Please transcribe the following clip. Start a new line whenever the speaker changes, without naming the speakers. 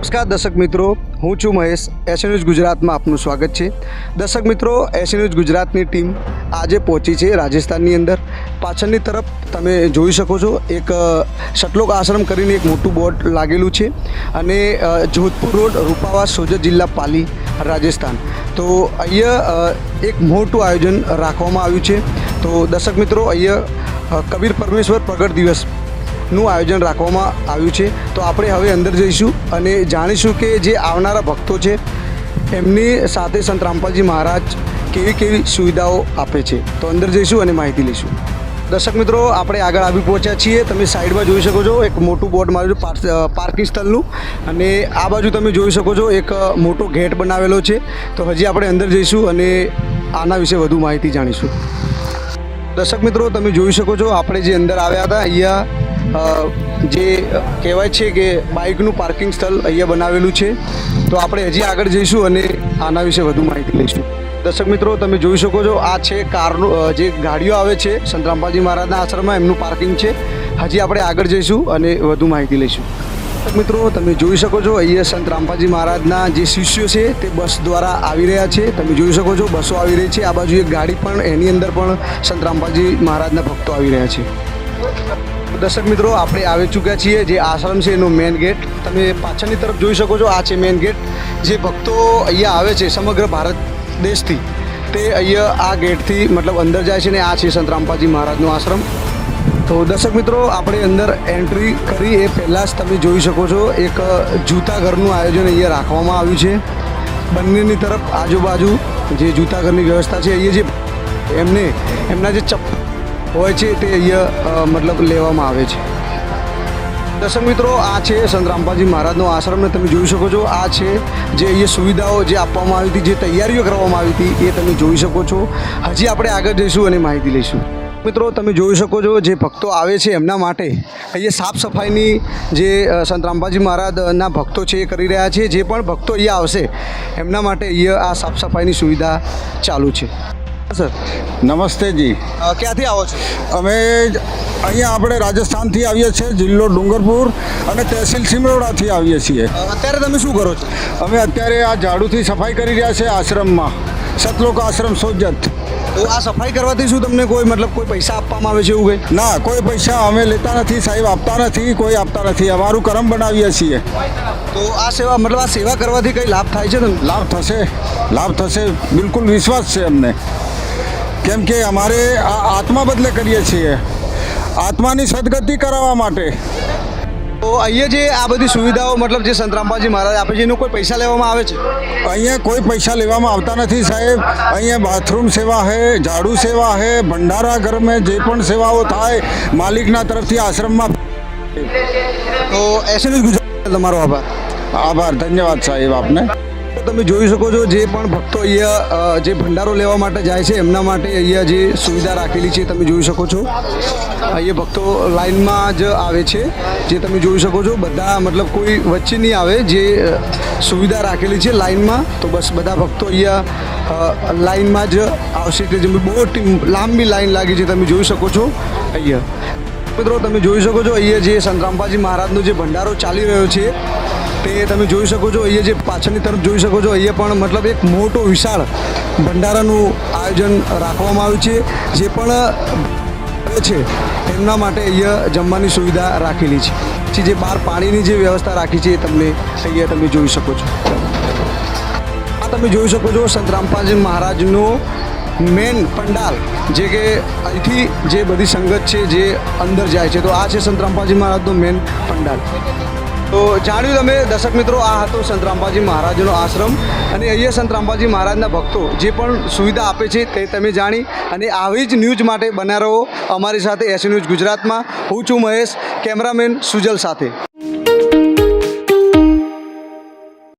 નમસ્કાર દર્શક મિત્રો, હું છું મહેશ. એસ ન્યૂઝ ગુજરાતમાં આપનું સ્વાગત છે. દર્શક મિત્રો, એસ ન્યૂઝ ગુજરાતની ટીમ આજે પહોંચી છે રાજસ્થાનની અંદર. પાછળની તરફ તમે જોઈ શકો છો એક સતલોક આશ્રમ કરીને એક મોટું બોર્ડ લાગેલું છે અને જોધપુર રોડ, રૂપાવાસ, સોજત જિલ્લા, પાલી, રાજસ્થાન. તો અહીંયા એક મોટું આયોજન રાખવામાં આવ્યું છે. તો દર્શક મિત્રો, અહીંયા કબીર પરમેશ્વર પ્રગટ દિવસનું આયોજન રાખવામાં આવ્યું છે. તો આપણે હવે અંદર જઈશું અને જાણીશું કે જે આવનારા ભક્તો છે એમની સાથે સંત રામપાલજી મહારાજ કેવી કેવી સુવિધાઓ આપે છે. તો અંદર જઈશું અને માહિતી લઈશું. દર્શક મિત્રો, આપણે આગળ આવી પહોંચ્યા છીએ. તમે સાઈડમાં જોઈ શકો છો એક મોટું બોર્ડ માર્યું છે પાર્કિંગ સ્થળનું, અને આ બાજુ તમે જોઈ શકો છો એક મોટો ગેટ બનાવેલો છે. તો હજી આપણે અંદર જઈશું અને આના વિશે વધુ માહિતી જાણીશું. દર્શક મિત્રો, તમે જોઈ શકો છો આપણે જે અંદર આવ્યા હતા, અહીંયા જે કહેવાય છે કે બાઇકનું પાર્કિંગ સ્થળ અહીંયા બનાવેલું છે. તો આપણે હજી આગળ જઈશું અને આના વિશે વધુ માહિતી લઈશું. દર્શક મિત્રો, તમે જોઈ શકો છો આ છે કારનું જે ગાડીઓ આવે છે સંત રામપાલજી મહારાજના આશ્રમમાં, એમનું પાર્કિંગ છે. હજી આપણે આગળ જઈશું અને વધુ માહિતી લઈશું. દર્શક મિત્રો, તમે જોઈ શકો છો અહીંયા સંત રામપાલજી મહારાજના જે શિષ્યો છે તે બસ દ્વારા આવી રહ્યા છે. તમે જોઈ શકો છો બસો આવી રહી છે. આ બાજુ એક ગાડી પણ, એની અંદર પણ સંત રામપાલજી મહારાજના ભક્તો આવી રહ્યા છે. દર્શક મિત્રો, આપણે આવી ચૂક્યા છીએ જે આશ્રમ છે એનો મેઇન ગેટ. તમે પાછળની તરફ જોઈ શકો છો, આ છે મેઇન ગેટ. જે ભક્તો અહીંયા આવે છે સમગ્ર ભારત દેશથી, તે અહીંયા આ ગેટથી મતલબ અંદર જાય છે ને આ છે સંત રામપાલજી મહારાજનો આશ્રમ. તો દર્શક મિત્રો, આપણે અંદર એન્ટ્રી કરી એ પહેલાં જ તમે જોઈ શકો છો એક જૂતા ઘરનું આયોજન અહીંયા રાખવામાં આવ્યું છે. બંનેની તરફ આજુબાજુ જે જૂતા ઘરની વ્યવસ્થા છે, અહીંયા જે એમના જે ચપ્પલ હોય છે તે અહીંયા મતલબ લેવામાં આવે છે. દર્શક મિત્રો, આ છે સંત રામપાલજી મહારાજનો આશ્રમ. તમે જોઈ શકો છો આ છે જે અહીંયા સુવિધાઓ જે આપવામાં આવી હતી, જે તૈયારીઓ કરવામાં આવી હતી, એ તમે જોઈ શકો છો. હજી આપણે આગળ જઈશું અને માહિતી લઈશું. મિત્રો, તમે જોઈ શકો છો જે ભક્તો આવે છે એમના માટે અહીંયા સાફ સફાઈની જે સંત રામપાલજી મહારાજના ભક્તો છે એ કરી રહ્યા છે. જે પણ ભક્તો અહીંયા આવશે એમના માટે અહીંયા આ સાફ સફાઈની સુવિધા ચાલુ છે. સર
નમસ્તે જી.
ક્યાંથી આવો છો?
અમે અહીંયા આપણે રાજસ્થાનથી આવીએ છીએ, જિલ્લો ડુંગરપુર અને તહેસીલ સિમરોડાથી આવીએ છીએ.
અત્યારે તમે શું કરો છો?
અમે અત્યારે આ ઝાડુથી સફાઈ કરી રહ્યા છે આશ્રમમાં, સતલોક આશ્રમ સોજત.
તો આ સફાઈ કરવાથી શું તમને કોઈ મતલબ કોઈ પૈસા આપવામાં આવે છે એવું કંઈ?
ના, કોઈ પૈસા અમે લેતા નથી સાહેબ, આપતા નથી, કોઈ આપતા નથી. અમારું કરમ બનાવીએ છીએ.
તો આ સેવા મતલબ આ સેવા કરવાથી કંઈ લાભ થાય છે તમને?
લાભ થશે, બિલકુલ વિશ્વાસ છે અમને. કેમ કે અમારે આ આત્મા બદલે કરીએ છીએ, આત્માની સદગતિ કરાવવા માટે.
તો અહીંયા જે આ બધી સુવિધાઓ મતલબ જે સંત રામપાલજી મહારાજ આપે છે એનો કોઈ પૈસા લેવામાં આવે છે?
અહીંયા કોઈ પૈસા લેવામાં આવતા નથી સાહેબ. અહીંયા બાથરૂમ સેવા છે, ઝાડુ સેવા છે, ભંડારા ઘરમાં જે પણ સેવાઓ થાય માલિકના તરફથી આશ્રમમાં.
તો એસ ન્યૂઝ ગુજરાત તમારો
આભાર. ધન્યવાદ સાહેબ આપને.
તમે જોઈ શકો છો જે પણ ભક્તો અહીંયા જે ભંડારો લેવા માટે જાય છે એમના માટે અહીંયા જે સુવિધા રાખેલી છે તમે જોઈ શકો છો. અહીંયા ભક્તો લાઇનમાં જ આવે છે, જે તમે જોઈ શકો છો. બધા મતલબ કોઈ વચ્ચે નહીં આવે, જે સુવિધા રાખેલી છે લાઇનમાં. તો બસ બધા ભક્તો અહીંયા લાઇનમાં જ આવશે. તે બહુ લાંબી લાઇન લાગી છે, તમે જોઈ શકો છો. અહીંયા મિત્રો, તમે જોઈ શકો છો અહીંયા જે સંત રામપાલજી મહારાજનો જે ભંડારો ચાલી રહ્યો છે તે તમે જોઈ શકો છો. અહીંયા જે પાછળની તરફ જોઈ શકો છો, અહીંયા પણ મતલબ એક મોટો વિશાળ ભંડારાનું આયોજન રાખવામાં આવ્યું છે. જે પણ છે એમના માટે અહીંયા જમવાની સુવિધા રાખેલી છે. પછી જે બહાર પાણીની જે વ્યવસ્થા રાખી છે એ તમને અહીંયા તમે જોઈ શકો છો. આ તમે જોઈ શકો છો સંત રામપાલજી મહારાજનો મેન પંડાલ, જે કે અહીંથી જે બધી સંગત છે જે અંદર જાય છે. તો આ છે સંત રામપાલજી મહારાજનો મેન પંડાલ. તો જાણ્યું તમે દર્શક મિત્રો, આ હતો સંત રામપાલજી મહારાજનો આશ્રમ. અને અહીંયા સંત રામપાલજી મહારાજના ભક્તો જે પણ સુવિધા આપે છે તે તમે જાણી. અને આવી જ ન્યૂઝ માટે બન્યા રહો અમારી સાથે એસ ન્યૂઝ ગુજરાતમાં. હું છું મહેશ, કેમેરામેન સુજલ સાથે.